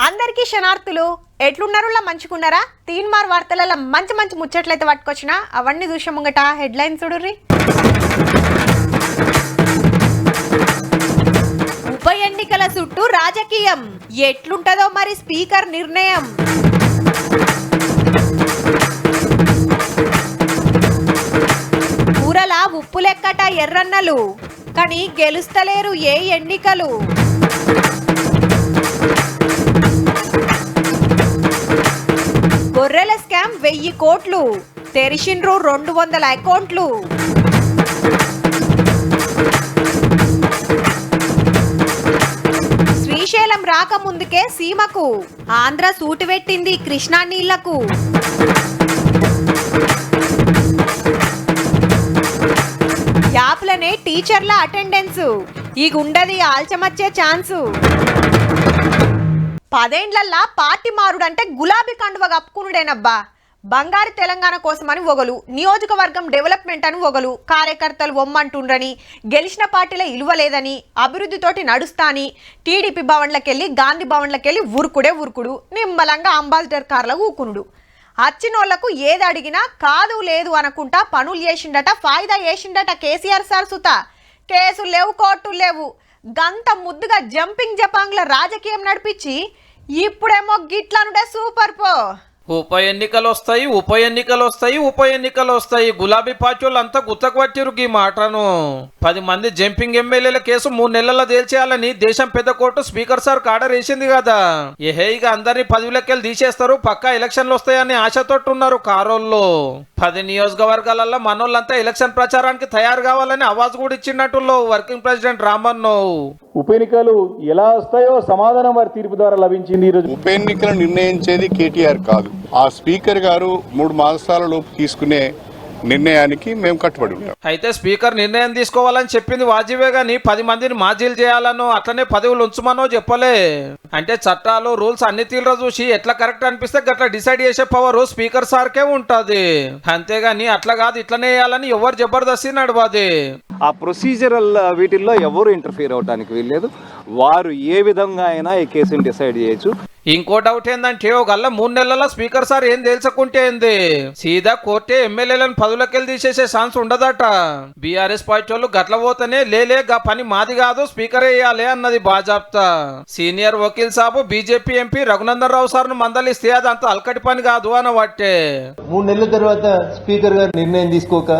అందరికీ శనార్థులు ఎట్లున్నారులా మంచుకున్నారా తీన్మార్ వార్తలలో మంచి మంచి ముచ్చట్లయితే పట్టుకొచ్చినా అవన్నీ చూసే ముంగట హెడ్లైన్స్ చూడుర్రి. ఉప ఎన్నికల చుట్టూ రాజకీయం ఎట్లుంటదో మరి స్పీకర్ నిర్ణయం. కూరల ఉప్పు లెక్కట ఎర్రన్నలు కానీ గెలుస్తలేరు ఏ ఎన్నికలు. గొర్రెల స్కామ్ 1000 కోట్లు తెరిచిండ్రు 200 అకౌంట్లు. శ్రీశైలం రాకముందుకే సీమకు ఆంధ్ర సూటు పెట్టింది కృష్ణా నీళ్లకు. యాప్లనే టీచర్ల అటెండెన్స్ ఈ గుండది ఆల్చమచ్చే ఛాన్సు. 10 ఏండ్లల్లా పార్టీ మారుడంటే గులాబీ కండువ కప్పుకునుడేనబ్బా. బంగారు తెలంగాణ కోసమని ఒగలు, నియోజకవర్గం డెవలప్మెంట్ అని ఒగలు, కార్యకర్తలు ఒమ్మంటుండ్రని, గెలిచిన పార్టీలో ఇలువలేదని, అభివృద్ధితోటి నడుస్తాని టీడీపీ భవన్లకెళ్ళి గాంధీ భవన్లకెళ్ళి ఉరుకుడు నిమ్మలంగా అంబాసిడర్ కార్ల ఊకునుడు. అచ్చినోళ్లకు ఏది అడిగినా కాదు లేదు అనుకుంటా పనులు చేసిండట, ఫాయిదా చేసిండట కేసీఆర్ సార్ సుత. కేసులు లేవు, కోర్టులు లేవు, గంత ముద్దుగా జంపింగ్ జపాంగ్ల రాజకీయం నడిపించి ఇప్పుడేమో గిట్లనుడే సూపర్ పో. ఉప ఎన్నికలు వస్తాయి. గులాబీ పార్టీలు అంతా గుత్తకు ఈ మాటను. 10 మంది జంపింగ్ ఎమ్మెల్యేల కేసు 3 నెలల్లో తేల్చేయాలని దేశం పెద్ద కోర్టు స్పీకర్ సార్ ఆర్డర్ వేసింది కదా. ఇక అందరినీ పదవులకెళ్ళి తీసేస్తారు, పక్కా ఎలక్షన్లు వస్తాయని ఆశతోటి ఉన్నారు కారోళ్ళు. 10 నియోజకవర్గాలలో మనోళ్ళంతా ఎలక్షన్ ప్రచారానికి తయారు కావాలని అవాజ్ కూడా ఇచ్చినట్టు వర్కింగ్ ప్రెసిడెంట్ రామన్ను. ఉప ఎన్నికలు ఎలా వస్తాయో సమాధానం వారి తీర్పు ద్వారా లభించింది. ఈరోజు ఉప ఎన్నికలు నిర్ణయించేది కేటీఆర్ కాదు, ఆ స్పీకర్ గారు 3 మాసాల లోపు తీసుకునే నిర్ణయానికి మేము కట్టుబడి ఉంటాం. అయితే స్పీకర్ నిర్ణయం తీసుకోవాలని చెప్పింది వాజివే గాని 10 మందిని మాజీలు చేయాలనో అట్లనే పదవులు ఉంచుమనో చెప్పలే. అంటే చట్టాలు రూల్స్ అన్ని తీవ్ర చూసి ఎట్లా కరెక్ట్ అనిపిస్తే గట్లా డిసైడ్ చేసే పవర్ స్పీకర్ సార్కే ఉంటది. అంతేగాని అట్లా కాదు ఇట్లనే వేయాలని ఎవరు జబర్దస్తి నడవది. ఆ ప్రొసీజరల్ వీటిల్లో ఎవరు ఇంటర్ఫియర్ అవడానికి వీల్లేదు. వారు ఏ విధంగా అయినా ఈ కేసుని డిసైడ్ చేయొచ్చు. ఇంకో డౌట్ ఏందంటే ఒకళ్ళ 3 నెలల స్పీకర్ సార్ ఏం తెలుసుకుంటే ఏంది, సీదా కోర్టే ఎమ్మెల్యేలను పదవులకెళ్ళి తీసేసే ఛాన్స్ ఉండదట. బీఆర్ఎస్ పార్టీ వాళ్ళు గట్ల పోతేనే లేగా పని మాది కాదు స్పీకర్ వేయాలి అన్నది బాజాప్తా. సీనియర్ వకీల్ సాబు BJP MP Raghunandan Rao sir ను మందలిస్తే అది అంత అల్కటి పని కాదు అనవట్టే. 3 నెలల తర్వాత స్పీకర్ గారు నిర్ణయం తీసుకోక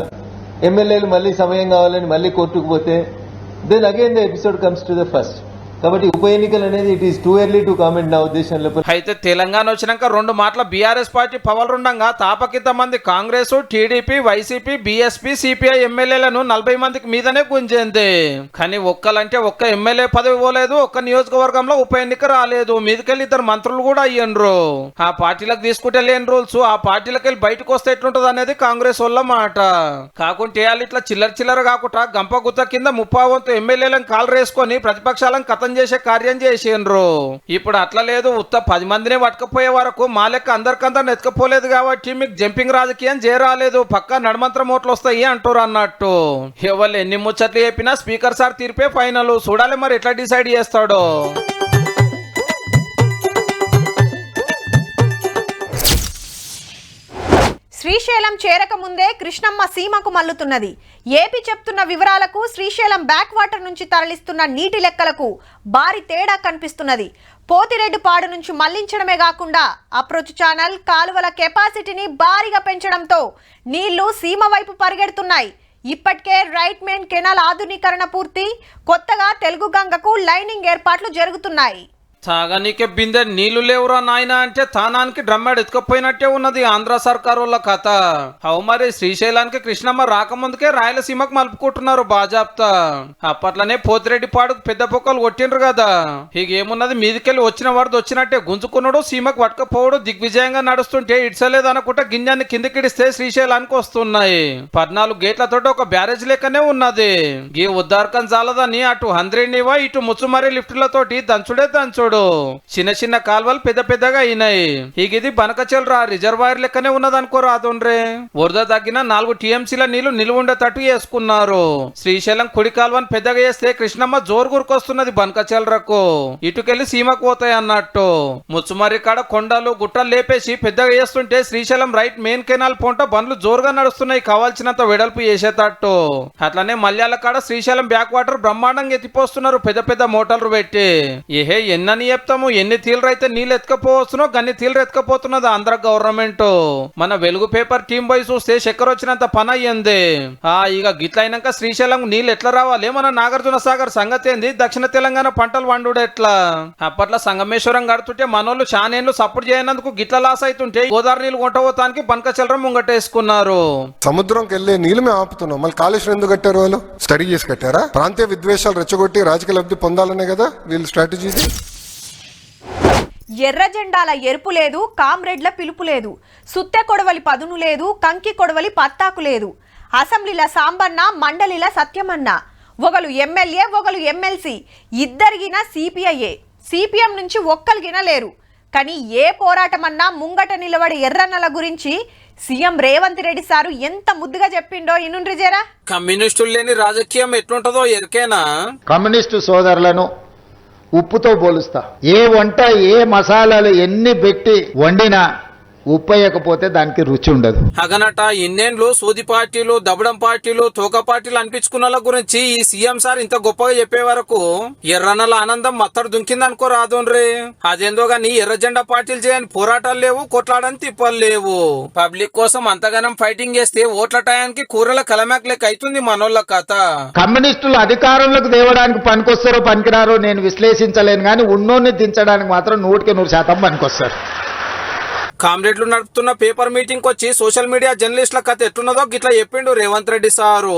ఎమ్మెల్యేలు మళ్ళీ సమయం కావాలని మళ్ళీ కోర్టుకు పోతే then again the episode comes to the first. కాబట్టి ఉప ఎన్నికలు అనేది it is too early to comment నా ఉద్దేశంలో. అయితే తెలంగాణ వచ్చినాక 2 మాటల బీఆర్ఎస్ పార్టీ పవర్ ఉండగా తాపకింత మంది Congress, TDP, YCP, BSP, CPI ఎమ్మెల్యేలను 40 మందికి మీదనే గుంజింది. కానీ ఒక్క ఎమ్మెల్యే పదవి పోలేదు, ఒక్క నియోజకవర్గంలో ఉప ఎన్నిక రాలేదు. మీదకెళ్ళి 2 మంత్రులు కూడా అయ్యిండ్రు. ఆ పార్టీలకు తీసుకుంటే లేని రూల్స్ ఆ పార్టీలకు వెళ్ళి బయటకు వస్తే ఎట్లుంటది అనేది కాంగ్రెస్ వాళ్ళ మాట. కాకుంటే వాళ్ళు ఇట్లా చిల్లర కాకుండా గంప గుత్త కింద 30 వంతు ఎమ్మెల్యేలను కాలు రేసుకొని ప్రతిపక్షాలను కథం చేసే కార్యం చేసిండ్రు. ఇప్పుడు అట్లా లేదు, 10 మందిని పట్టుకపోయే వరకు మా లెక్క అందరికందరు ఎత్తుకపోలేదు కాబట్టి మీకు జంపింగ్ రాజకీయం చేరాలేదు, పక్కా నడమంత్రం ఓట్లు వస్తాయి అంటారు అన్నట్టు. ఎవరు ఎన్ని ముచ్చట్లు చెప్పినా స్పీకర్ సార్ తీర్పే ఫైనల్. చూడాలి మరి ఎట్లా డిసైడ్ చేస్తాడో. శ్రీశైలం చేరక ముందే కృష్ణమ్మ సీమకు మల్లుతున్నది. ఏపీ చెప్తున్న వివరాలకు శ్రీశైలం బ్యాక్ వాటర్ నుంచి తరలిస్తున్న నీటి లెక్కలకు భారీ తేడా కనిపిస్తున్నది. పోతిరెడ్డిపాడు నుంచి మళ్లించడమే కాకుండా అప్రోచ్ ఛానల్ కాలువల కెపాసిటీని భారీగా పెంచడంతో నీళ్లు సీమ వైపు పరిగెడుతున్నాయి. ఇప్పటికే రైట్ మెయిన్ కెనాల్ ఆధునీకరణ పూర్తి, కొత్తగా తెలుగు గంగకు లైనింగ్ ఏర్పాట్లు జరుగుతున్నాయి. తాగనీకే బిందె నీళ్లు లేవురా నాయన అంటే తానానికి డ్రమ్మాడు ఎత్తుకపోయినట్టే ఉన్నది ఆంధ్ర సర్కారు వాళ్ళ కథ. అవు మరి శ్రీశైలానికి కృష్ణమ్మ రాకముందుకే రాయలసీమకు మలుపుకుంటున్నారు బాజాప్తా. అప్పట్లోనే పోతిరెడ్డిపాడుకు పెద్ద పొక్కలు కొట్టిండ్రు కదా. ఇక ఏమున్నది మీదికెళ్ళి వచ్చిన వరద వచ్చినట్టే గుంజుకున్నాడు, సీమకు పట్టుకపోవడం దిగ్విజయంగా నడుస్తుంటే ఇడ్సలేదు అనుకుంటే గింజాన్ని కిందకిడిస్తే శ్రీశైలానికి వస్తున్నాయి. 14 గేట్లతోటి ఒక బ్యారేజ్ లెక్కనే ఉన్నది. ఈ ఉద్దారకం చాలదని అటు హంద్రీనివా ఇటు ముచ్చుమరి లిఫ్టులతోటి దంచుడే దంచుడు. ఇప్పుడు చిన్న చిన్న కాల్వలు పెద్ద పెద్దగా అయినాయి. ఇది బనకచెల్రా రిజర్వాయర్ లెక్కనే ఉన్నదనుకో రాదుండ్రే. వరద తగ్గిన 4 టీఎంసీల నీళ్లు నిలువుండేటట్టు వేసుకున్నారు. శ్రీశైలం కుడి కాల్వను పెద్దగా వేస్తే కృష్ణమ్మ జోరు గురికొస్తున్నది బనకచెల్రకు. ఇటుకెళ్లి సీమకు పోతాయి అన్నట్టు. ముచ్చుమర్రి కాడ కొండలు గుట్టలు లేపేసి పెద్దగా వేస్తుంటే శ్రీశైలం రైట్ మెయిన్ కెనాల్ పొంట బండ్లు జోరుగా నడుస్తున్నాయి కావాల్సినంత వెడల్పు చేసేటట్టు. అట్లనే మల్యాల కాడ శ్రీశైలం బ్యాక్ వాటర్ బ్రహ్మాండంగా ఎత్తిపోస్తున్నారు పెద్ద పెద్ద మోటార్లు పెట్టి. ఏహే ఎన్నని చెప్తాము, ఎన్ని తీలరు అయితే నీళ్ళు ఎత్తుకపోవచ్చునో గన్ని తీలరు ఎత్తుకపోతున్నది ఆంధ్ర గవర్నమెంట్. మన వెలుగు పేపర్ టీం పోయి చూస్తే చక్కెర వచ్చినంత పని అయ్యింది. ఇక గిట్లయినాక శ్రీశైలం నీళ్ళు ఎట్లా రావాలి, మన నాగార్జున సాగర్ సంగతి ఏంది, దక్షిణ తెలంగాణ పంటలు వండుడు ఎట్లా. అప్పట్లో సంగమేశ్వరం కడుతుంటే మనోళ్ళు చానేళ్ళు సపోర్ట్ చేయనందుకు గిట్ల లాస్ అవుతుంటే గోదావరి నీళ్ళు కొంటపోతానికి బనకచెల్లం ముంగటేసుకున్నారు. సముద్రంకి వెళ్లే నీళ్ళు మేము ఆపుతున్నాం, మళ్ళీ కాళేశ్వరం ఎందుకు కట్టారు? వాళ్ళు స్టడీ చేసి కట్టారా? ప్రాంతీయ విద్వేషాలు రెచ్చగొట్టి రాజకీయ లబ్ధి పొందాలనే కదా వీళ్ళ స్ట్రాటజీ. ఎర్ర జెండాల ఎరుపు లేదు, కామ్రేడ్ల పిలుపు లేదు, సుత్తె కొడవలి పదును లేదు, కంకి కొడవలి పత్తాకు లేదు. అసెంబ్లీల సాంబన్న, మండలిల సత్యమన్న, ఒకరు ఎమ్మెల్యే ఒకరు ఎమ్మెల్సీ, ఇద్దరిగిన సిపిఐఏ. సిపిఎం నుంచి ఒక్కరిగిన లేరు. కానీ ఏ పోరాటమన్నా ముంగట నిలబడి ఎర్రన్నల గురించి సీఎం రేవంత్ రెడ్డి సారు ఎంత ముద్దుగా చెప్పిండో ఇనుండ్రి జరా. కమ్యూనిస్టులు లేని రాజకీయం ఎట్లుంటదో ఎరికేనా? కమ్యూనిస్టు సోదరులను ఉప్పుతో పోలుస్తా. ఏ వంట ఏ మసాలాలు ఎన్ని పెట్టి వండినా ఉప్పు వేయకపోతే దానికి రుచి ఉండదు. అగనట ఇన్నేళ్ళు సూది పార్టీలు, దబడం పార్టీలు, తోక పార్టీలు అనిపించుకున్న వాళ్ళ గురించి ఈ సీఎం సార్ ఇంత గొప్పగా చెప్పే వరకు ఎర్రన్నల ఆనందం మత్తడు దుంకిందనుకో రాదుండ్రి. అదేందో గాని ఎర్ర జెండా పార్టీలు చేయని పోరాటాలు లేవు, కొట్లాడని తిప్పలు లేవు. పబ్లిక్ కోసం అంతగానం ఫైటింగ్ చేస్తే ఓట్ల టయానికి కూరల కలమాక్ లెక్క అవుతుంది మనోళ్ళ కథ. కమ్యూనిస్టులు అధికారంలోకి తేవడానికి పనికొస్తారో పనికిరారో నేను విశ్లేషించలేను, కానీ ఉన్నోన్ని దించడానికి మాత్రం 100% పనికొస్తారు. కామ్రేడ్లు నడుపుతున్న పేపర్ మీటింగ్ వచ్చి సోషల్ మీడియా జర్నలిస్టుల కథ ఎట్లున్నదో గిట్లా చెప్పిండు రేవంత్ రెడ్డి సారు.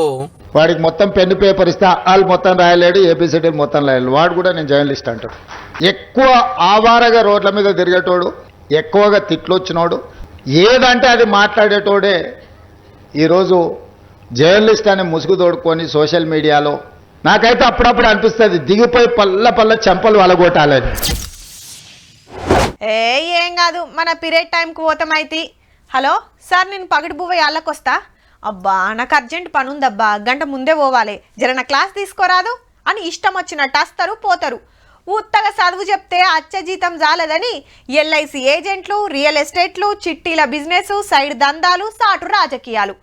వాడికి మొత్తం పెన్ను పేపర్ ఇస్తే వాళ్ళు మొత్తం రాయలేడు, ఏపీసీడీ మొత్తం రాయలేడు. వాడు కూడా నేను జర్నలిస్ట్ అంటాడు. ఎక్కువ ఆవారగా రోడ్ల మీద తిరిగేటోడు, ఎక్కువగా తిట్లు వచ్చినోడు, ఏదంటే అది మాట్లాడేటోడే ఈరోజు జర్నలిస్ట్ అనే ముసుగు తోడుకొని సోషల్ మీడియాలో. నాకైతే అప్పుడప్పుడు అనిపిస్తుంది దిగిపోయి పల్ల చెంపలు వలగొట్టాలని. ఏం కాదు, మన పీరియడ్ టైంకి పోతామైతే. హలో సార్, నేను పగటి బువ్వ యాళ్ళకొస్తా. అబ్బా నాకు అర్జెంట్ పని ఉందబ్బా, గంట ముందే పోవాలి, జర నా క్లాస్ తీసుకోరాదు అని ఇష్టం వచ్చినట్టు వస్తారు పోతారు. ఉత్తగా చదువు చెప్తే అచ్చ జీతం జాలదని ఎల్ఐసి ఏజెంట్లు, రియల్ ఎస్టేట్లు, చిట్టీల బిజినెస్, సైడ్ దందాలు, సాటు రాజకీయాలు.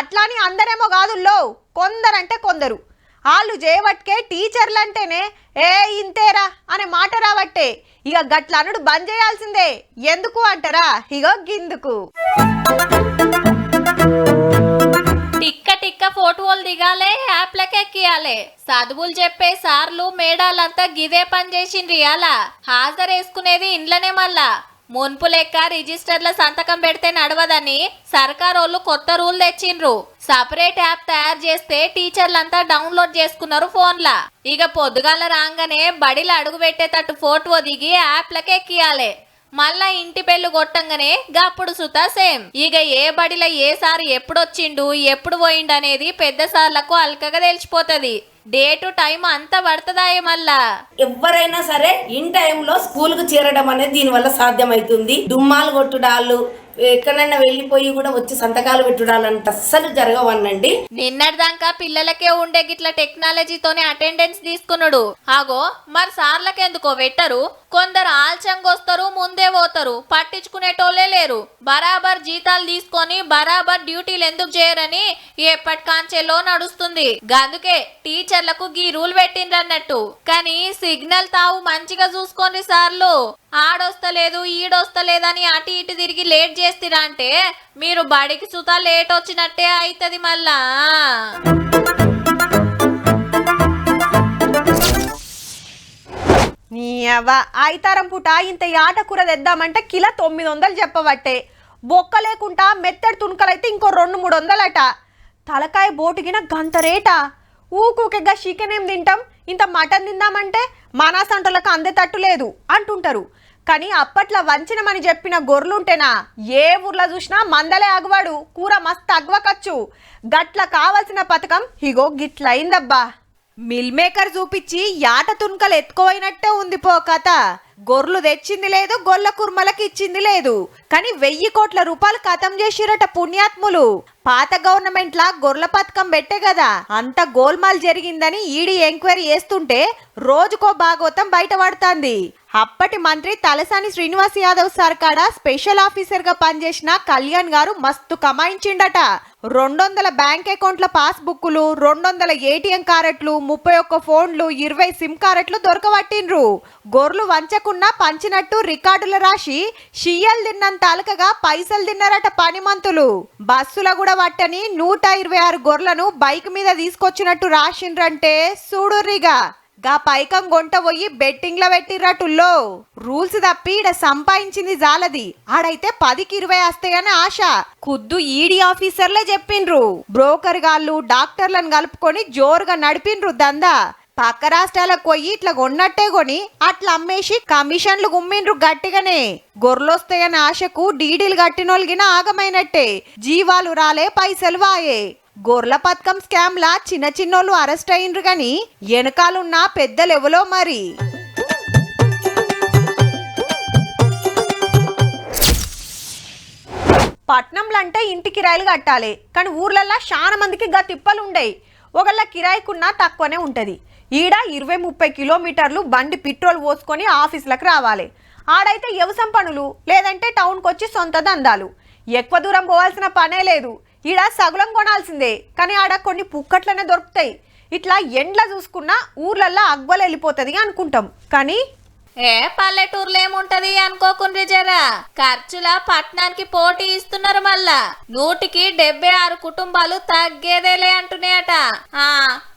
అట్లాని అందరేమో కాదుల్లో, కొందరంటే కొందరు. వాళ్ళు చేయబట్కే టీచర్లు అంటేనే ఇంతేరా అనే మాట రాబట్టే ఇక గట్ల అనుడు బంద్ చేయాల్సిందే. ఎందుకు అంటారా? ఇగో గిందుకు టిక్క ఫోటోలు దిగాలే, యాప్లకి ఎక్కియాలే. చదువులు చెప్పే సార్లు మేడాలంతా గిదే పని చేసిండ్రు. అలా హాజరేసుకునేది ఇండ్లనే. మళ్ళా మున్పు లెక్క రిజిస్టర్ల సంతకం పెడితే నడవదని సర్కారోళ్ళు కొత్త రూల్ తెచ్చిండ్రు. సపరేట్ యాప్ తయారు చేస్తే టీచర్లంతా డౌన్లోడ్ చేసుకున్నారు ఫోన్లా. ఇక పొద్దుగాల రాగానే బడిలో అడుగు పెట్టేటట్టు ఫోటో దిగి యాప్లకి ఎక్కియాలే. మళ్ళా ఇంటి పెళ్లి కొట్టంగానే గప్పుడు సుతా సేమ్. ఇక ఏ బడిలో ఏ సారు ఎప్పుడొచ్చిండు ఎప్పుడు పోయిండు అనేది పెద్ద సార్లకు అల్కగా తెలిసిపోతుంది. డేటు టైం అంతా పడుతుందాయే. మళ్ళా ఎవరైనా సరే ఇన్ టైంలో స్కూల్ కు చేరడం అనేది దీని వల్ల సాధ్యమవుతుంది. దుమ్మాలు కొట్టుడాలు, ఎక్కడైనా వెళ్ళిపోయి కూడా వచ్చి సంతకాలు పెట్టుడాలంటే అస్సలు జరగవనండి. నిన్నటిదాకా పిల్లలకే ఉండే గిట్ల టెక్నాలజీతోనే అటెండెన్స్ తీసుకున్నాడు. ఆగో మరి సార్లకెందుకో పెట్టరు. కొందరు ఆల్చంగా వస్తారు, ముందే పోతారు, పట్టించుకునేటోళ్లే లేరు. బరాబర్ జీతాలు తీసుకొని బరాబర్ డ్యూటీలు ఎందుకు చేయరని ఎప్పటికాంచెలో నడుస్తుంది. అందుకే టీచర్లకు గీ రూల్ పెట్టిండ్రన్నట్టు. కానీ సిగ్నల్ తావు మంచిగా చూసుకోండి సార్లు. ఆడొస్తలేదు ఈడొస్తలేదని అటు ఇటు తిరిగి లేట్ చేస్తారా అంటే మీరు బడికి సుతా లేట్ వచ్చినట్టే అవుతుంది. మళ్ళా నీ అవ్వ ఐతారం పూట ఇంత యాట కూర తెద్దామంటే కిలో 900 చెప్పబట్టే. బొక్క లేకుండా మెత్తడి తుణుకలైతే ఇంకో 200-300 తలకాయ బోటుగిన గంత రేటా. ఊకూకెగా చికెన్ ఏం తింటాం, ఇంత మటన్ తిందామంటే మానాసంటలకు అందేటట్టు లేదు అంటుంటారు. కానీ అప్పట్లో వంచినమని చెప్పిన గొర్రెలుంటేనా ఏ ఊర్లో చూసినా మందలే అగవాడు, కూర మస్తు అగవకచ్చు. గట్ల కావాల్సిన పథకం ఇగో గిట్ల అయిందబ్బా. మిల్ మేకర్ చూపించి యాట తుణుకలు ఎత్తుకోయినట్టే ఉంది పో కథ. గొర్రెలు తెచ్చింది లేదు, గొల్ల కుర్మలకి ఇచ్చింది లేదు. కానీ 1000 కోట్ల రూపాయలు ఖతం చేసిరట పుణ్యాత్ములు. పాత గవర్నమెంట్ లా గొర్రెల పథకం పెట్టే కదా, అంత గోల్మాల్ జరిగిందని ఈడీ ఎంక్వైరీ చేస్తుంటే రోజుకో భాగవతం బయటపడుతుంది. అప్పటి మంత్రి తలసాని శ్రీనివాస్ యాదవ్ సర్కాడ స్పెషల్ ఆఫీసర్ గా పనిచేసిన కళ్యాణ్ గారు మస్తు కమాయించిండట. 200 బ్యాంక్ అకౌంట్ల పాస్ బుక్కులు, 200 ఏటీఎం కారెట్లు, 31 ఫోన్లు, 20 సిమ్ కారెట్లు దొరకబట్టిండ్రు. గొర్రెలు వంచకున్నా పంచినట్టు రికార్డులు రాసి షియ్యలు తిన్నంత అలకగా పైసలు తిన్నారట పనిమంతులు. బస్సుల కూడా పట్టని 126 గొర్రెలను బైక్ మీద తీసుకొచ్చినట్టు రాసిండ్రంటే చూడుర్రిగా. గా పైకం గొంట పోయి బెట్టింగ్ లో పెట్టిర్రటుల్లో. రూల్స్ తప్పి ఈడ సంపాదించింది జాలది, ఆడైతే 10కి 20 వస్తాయని ఆశ. ఖుద్దు ఈడీ ఆఫీసర్లే చెప్పిండ్రు. బ్రోకర్ గాళ్ళు డాక్టర్లను కలుపుకొని జోరుగా నడిపిండ్రు దందా. పక్క రాష్ట్రాలకు పోయి ఇట్లా కొన్నట్టే కొని అట్లా అమ్మేసి కమిషన్లు గుమ్మిండ్రు గట్టిగానే. గొర్రెలొస్తాయని ఆశకు డీడీలు కట్టినోళ్ళగిన ఆగమైనట్టే. జీవాలు రాలే, పైసలు వాయే. గొర్రెల పథకం స్కామ్ లా చిన్న చిన్నోళ్ళు అరెస్ట్ అయ్యిండ్రు గాని వెనకాలన్న పెద్దలెవలో మరి. పట్నంలో అంటే ఇంటి కిరాయిలు కట్టాలి, కానీ ఊర్లల్లో చాలా మందికి గా తిప్పలు ఉండయి. ఒకళ్ళ కిరాయికున్నా తక్కువనే ఉంటది. ఈడ 20-30 కిలోమీటర్లు బండి పెట్రోల్ పోసుకొని ఆఫీసులకు రావాలి. ఆడైతే వ్యవసాయం పనులు లేదంటే టౌన్కి వచ్చి సొంత దందాలు. ఎక్కువ దూరం పోవాల్సిన పనే లేదు. ఈడ సగులం కొనాల్సిందే, కానీ ఆడ కొన్ని పుక్కట్లనే దొరుకుతాయి. ఇట్లా ఎండ్ల చూసుకున్నా ఊర్లల్లో అగ్వలు వెళ్ళిపోతుంది అనుకుంటాం, కానీ పల్లెటూర్లో ఏముంటది అనుకోకుండ్రి జరా. ఖర్చుల పట్టణానికి పోటీ ఇస్తున్నారు. మళ్ళా 176 కుటుంబాలు తగ్గేదేలే అంటున్నాయట.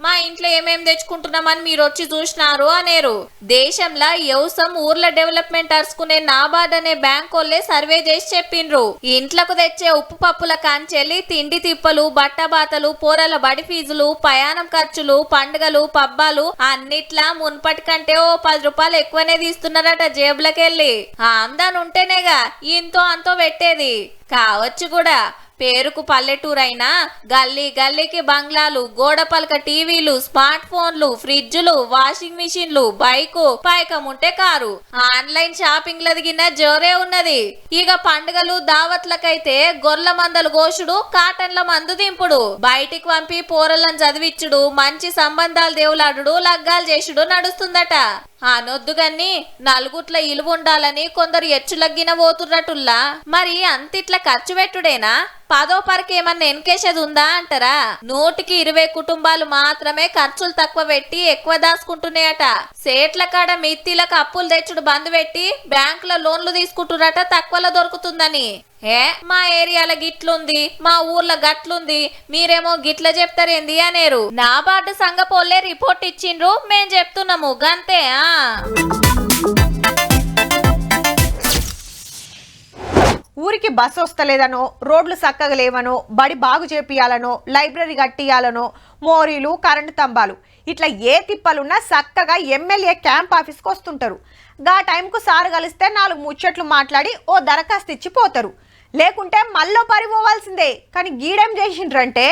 మా ఇంట్లో ఏమేం తెచ్చుకుంటున్నామని మీరు వచ్చి చూసినారు అనేరు. దేశంలో వ్యవసాయం ఊర్ల డెవలప్మెంట్ అరుచుకునే నాబార్డ్ అనే బ్యాంక్ వాళ్ళే సర్వే చేసి చెప్పిండ్రు. ఇంట్లకు తెచ్చే ఉప్పు పప్పుల కాంచెల్లి తిండి తిప్పలు, బట్టబాతలు, పోరల బడి ఫీజులు, ప్రయాణం ఖర్చులు, పండుగలు, పబ్బాలు అన్నిట్లా మున్పటి కంటే ఓ 10 రూపాయలు ఎక్కువనే తీస్తున్నారట జేబులకెళ్ళి. ఆమ్దాన్ ఉంటేనేగా ఇంతో అంతో పెట్టేది. కావచ్చు కూడా పేరుకు పల్లెటూరైనా గల్లీ గల్లీకి బంగ్లాలు, గోడపలక టీవీలు, స్మార్ట్ ఫోన్లు, ఫ్రిడ్జ్లు, వాషింగ్ మిషన్లు, బైకు, పైకముంటే కారు. ఆన్లైన్ షాపింగ్ లదిగిన జోరే ఉన్నది. ఇక పండుగలు దావత్లకైతే గొర్రెల మందలు గోషుడు, కాటన్ల మందు దింపుడు, బయటికి పంపి పోరలను చదివిచ్చుడు, మంచి సంబంధాలు దేవులాడు, లగ్గాలు చేసుడు నడుస్తుందట. అనొద్దుగాని నలుగుట్ల ఇలువ ఉండాలని కొందరు ఎచ్చులగ్గిన పోతున్నట్టుల్లా. మరి అంతిట్లా ఖర్చు పెట్టుడేనా? 10వ పరకు ఏమన్నా ఎన్కేసేది ఉందా అంటారా? 120 కుటుంబాలు మాత్రమే ఖర్చులు తక్కువ పెట్టి ఎక్కువ దాచుకుంటున్నాయట. సేట్ల కాడ మిత్తిలకు అప్పులు తెచ్చుడు బంద్ పెట్టి బ్యాంకుల లోన్లు తీసుకుంటున్నట తక్కువలో దొరుకుతుందని. మా ఏరియాల గిట్లుంది, మా ఊర్ల గట్లుంది, మీరేమో గిట్ల చెప్తారేంది అనేరు. నాబార్డు సంఘ పోలే రిపోర్ట్ ఇచ్చిండ్రు, మేం చెప్తున్నాము గంతే. ఊరికి బస్సు వస్తలేదనో, రోడ్లు చక్కగా లేవనో, బడి బాగు చేపియాలనో, లైబ్రరీ కట్టియాలనో, మోరీలు, కరెంటు స్తంభాలు ఇట్లా ఏ తిప్పలున్నా చక్కగా ఎమ్మెల్యే క్యాంప్ ఆఫీస్కి వస్తుంటారు. గా టైంకు సార్ కలిస్తే 4 ముచ్చట్లు మాట్లాడి ఓ దరఖాస్తు ఇచ్చిపోతారు. లేకుంటే మళ్ళీ పరిపోవాల్సిందే. కానీ గీడేం చేసిండ్రంటే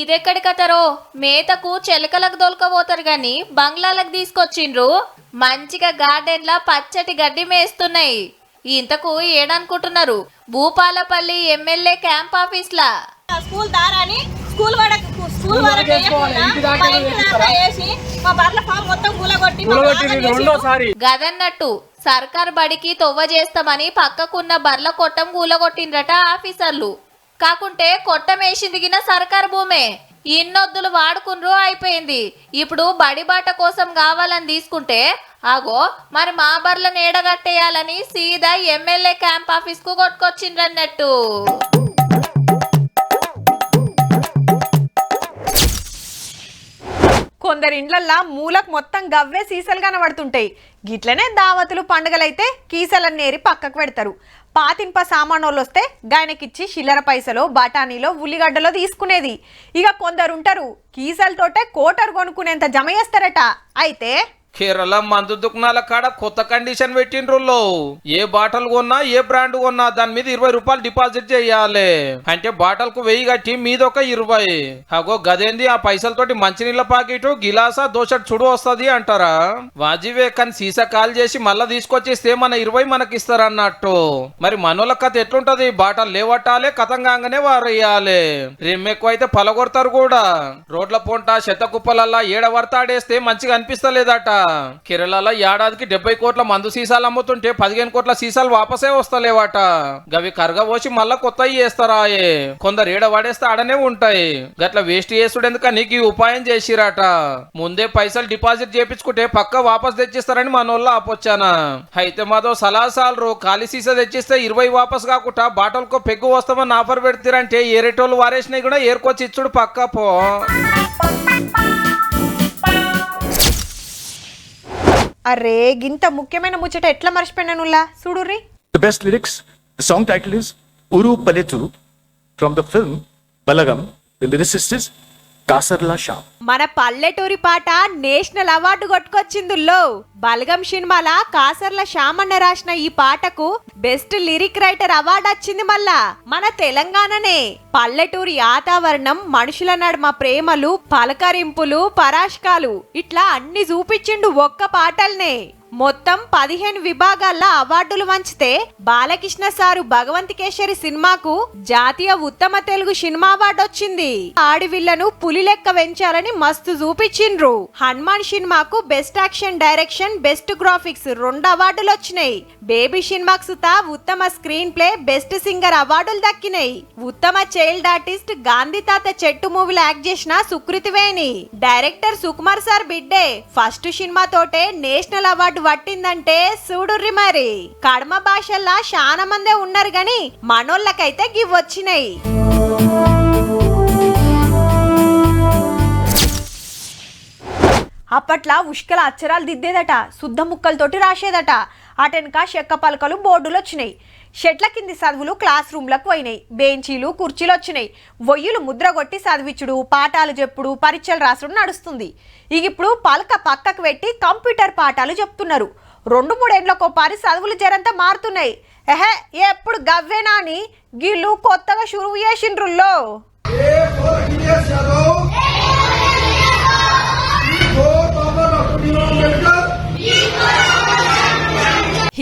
ఇదెక్కడి కథరో. మేతకు చెలకలకు దొలకపోతారు గాని బంగ్లాలకు తీసుకొచ్చిండ్రు. మంచిగా గార్డెన్ లా పచ్చటి గడ్డి మేస్తున్నాయి. ఇంతకు ఏడనుకుంటున్నారు? భూపాలపల్లి ఎమ్మెల్యే క్యాంప్ ఆఫీస్ లా. స్కూల్ దారాని స్కూల్ గదన్నట్టు సర్కార్ బడికి తొవ్వ చేస్తామని పక్కకున్న బర్ల కొట్టం కూలగొట్టిండ్రట ఆఫీసర్లు. కాకుంటే కొట్టం వేసిందిగిన సర్కార్ భూమే. ఇన్నొద్దులు వాడుకుండ్రు అయిపోయింది. ఇప్పుడు బడి బాట కోసం కావాలని తీసుకుంటే ఆగో మరి మా బర్లను ఏడగట్టేయాలని సీదా ఎమ్మెల్యే క్యాంప్ ఆఫీస్ కు కొట్టుకొచ్చిండ్రన్నట్టు. కొందరి ఇండ్లల్లా మూలకు మొత్తం గవ్వే సీసలు కనబడుతుంటాయి. గిట్లనే దావతులు పండుగలైతే కీసలన్నేరి పక్కకు పెడతారు. పాతింప సామానోళ్ళు వస్తే గాయనకిచ్చి చిల్లర పైసలో, బఠానీలో, ఉల్లిగడ్డలో తీసుకునేది. ఇక కొందరుంటారు కీసలతోటే కోటరు కొనుక్కునేంత జమ చేస్తారట. అయితే కేరళ మందు దుకాణాల కాడ కొత్త కండిషన్ పెట్టిండ్రులో ఏ బాటల్ కొన్నా ఏ బ్రాండ్ కొన్నా దాని మీద 20 రూపాయలు డిపాజిట్ చేయాలి. అంటే బాటల్ కు 1000 కట్టి మీదొక 20. అగో గదేంది ఆ పైసలతోటి మంచినీళ్ళ పాకెట్ గిలాసా దోశ చుడు వస్తది అంటారా? వాజివే కానీ సీసా కాల్ చేసి మళ్ళా తీసుకొచ్చేస్తే మన 20 మనకి ఇస్తారన్నట్టు. మరి మనోళ్ళ కథ ఎట్లుంటది? బాటల్ లేవట్టాలే కథంగానే వారేయాలి. రెమ్మెక్కువ అయితే పలగొడతారు కూడా. రోడ్ల పొంట చెత్త కుప్పలల్లా ఏడవర్తాడేస్తే మంచిగా అనిపిస్తలేదట. కేరళలో ఏడాదికి 70 కోట్ల మందు సీసాలు అమ్ముతుంటే 15 కోట్ల సీసాలు వాపసే వస్తలేవట. గవి కరగబోసి మళ్ళా కొత్తవి చేస్తారాయే. కొందరు ఏడ వాడేస్తే ఆడనే ఉంటాయి. గట్ల వేస్ట్ చేసుడెందుకని ఈ ఉపాయం చేసిరట. ముందే పైసలు డిపాజిట్ చేపించుకుంటే పక్క వాపస్ తెచ్చిస్తారని మనోళ్ళు ఆపొచ్చానా. అయితే మాదో సలాసాలు ఖాళీ సీసా తెచ్చిస్తే 20 వాపస్ కాకుండా బాటల్కో పెగ్గు వస్తామని ఆఫర్ పెడతారంటే ఏరేటోళ్ళు వారేసినవి కూడా ఏరుకొచ్చి ఇచ్చుడు పక్క పో. అరే గింత ముఖ్యమైన ముచ్చట ఎట్లా మర్చిపోయినానుల్లా చూడుర్రి. The best lyrics, the song title is Uru Paleturu from the film Balagam. The lyricist is Kasarla Sham. మన పల్లెటూరి పాట నేషనల్ అవార్డు కొట్టుకొచ్చిందుల్లో. బలగం సినిమాల కాసర్ల శ్యామన్న రాసిన ఈ పాటకు బెస్ట్ లిరిక్ రైటర్ అవార్డు వచ్చింది. మళ్ళా మన తెలంగాణనే. పల్లెటూరి వాతావరణం, మనుషుల నడుమ ప్రేమలు, పలకరింపులు, పరాష్కాలు ఇట్లా అన్ని చూపించిండు ఒక్క పాటల్నే. మొత్తం 15 విభాగాల్లో అవార్డులు వంచితే బాలకృష్ణ సారు భగవంత్ కేసరి సినిమాకు జాతీయ ఉత్తమ తెలుగు సినిమా అవార్డు వచ్చింది. ఆడివిళ్లను పులి లెక్క వెంచాలని మస్తు చూపించిండ్రు. హనుమాన్ సినిమాకు best action direction, best graphics 2 అవార్డులు వచ్చినాయి. బేబీ సినిమాకు సుత ఉత్తమ స్క్రీన్ ప్లే, బెస్ట్ సింగర్ అవార్డులు దక్కినాయి. ఉత్తమ చైల్డ్ ఆర్టిస్ట్ గాంధీ తాత చెట్టు మూవీలో యాక్ట్ చేసిన సుకృతివేణి. డైరెక్టర్ సుకుమార్ సార్ బిడ్డే. ఫస్ట్ సినిమా తోటే నేషనల్ అవార్డు పట్టిందంటే చూడుర్రి. మరి కడమ భాషల్లో చాలా మందే ఉన్నారు గాని మనోళ్ళకైతే గివ్ వచ్చినాయి. అప్పట్లా ఉష్కల అక్షరాలు దిద్దేదట, శుద్ధ ముక్కలతోటి రాసేదట. అటెనక చెక్క పలకలు బోర్డులు వచ్చినాయి. షెట్ల కింది చదువులు క్లాస్ రూమ్లకు పోయినాయి. బెంచీలు కుర్చీలు వచ్చినాయి. వొయ్యులు ముద్ర కొట్టి చదివించుడు, పాఠాలు చెప్పుడు, పరీక్షలు రాసుడు నడుస్తుంది. ఇప్పుడు పలక పక్కకు పెట్టి కంప్యూటర్ పాఠాలు చెప్తున్నారు. 2-3 ఏళ్లకో పారి చదువులు జరంతా మారుతున్నాయి. ఎప్పుడు గవ్వేనా అని గీళ్ళు కొత్తగా షురువు చేసిండ్రుల్లో.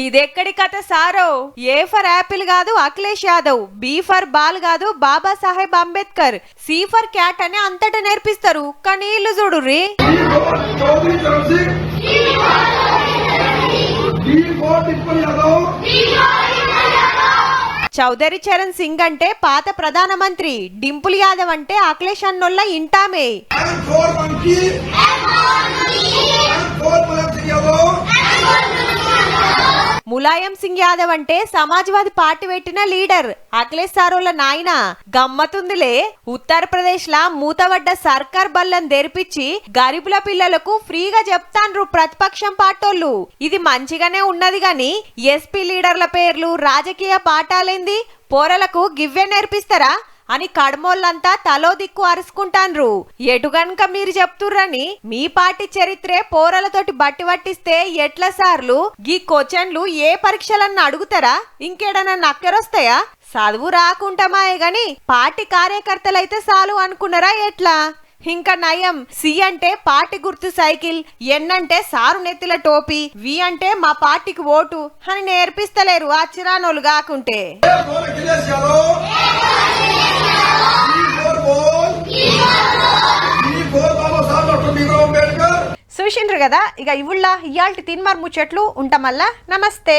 ఇదెక్కడి కథ సారో? ఏ ఫర్ యాపిల్ కాదు Akhilesh Yadav, B for ball కాదు Baba Saheb Ambedkar, C for cat అని అంతటా నేర్పిస్తారు. కానీ ఇల్లు చూడుర్రి. చౌదరి చరణ్ సింగ్ అంటే పాత ప్రధానమంత్రి, డింపుల్ యాదవ్ అంటే అఖిలేష్ అన్నోళ్ళ ఇంటామే. ములాయం సింగ్ యాదవ్ అంటే సమాజ్వాదీ పార్టీ పెట్టిన లీడర్, అఖిలేష్ సారోళ్ళ నాయన. గమ్మతుందిలే, ఉత్తరప్రదేశ్ లా మూతబడ్డ సర్కార్ బల్లను తెరిపించి గరీబుల పిల్లలకు ఫ్రీగా చెప్తాండ్రు ప్రతిపక్షం పాటోళ్ళు. ఇది మంచిగానే ఉన్నది గాని ఎస్పీ లీడర్ల పేర్లు, రాజకీయ పాఠాలేంది? పోరలకు గివ్వే నేర్పిస్తారా అని కడమోళ్ళంతా తలో దిక్కు అరుచుకుంటాన్రు. ఎటు గనుక మీరు చెప్తుర్రని మీ పార్టీ చరిత్రే పోరలతోటి బట్టి పట్టిస్తే ఎట్లా సార్లు? గీ క్వశ్చన్లు ఏ పరీక్షలన్నా అడుగుతారా? ఇంకేడన్నా నక్కరొస్తాయా? చదువు రాకుంటామాయే గాని పార్టీ కార్యకర్తలైతే చాలు అనుకున్నారా ఎట్లా? ఇంకా నయం, సి అంటే పార్టీ గుర్తు సైకిల్, ఎన్ అంటే సారు నెత్తిల టోపీ, వి అంటే మా పార్టీకి ఓటు అని నేర్పిస్తలేరు అచ్చిరానోళ్ళు కాకుంటే. చూసిండ్రు కదా. ఇక ఇవుళ్ళ ఇయాల్టి తిన్మార్ ముచ్చట్లు ఉంటామల్లా. నమస్తే.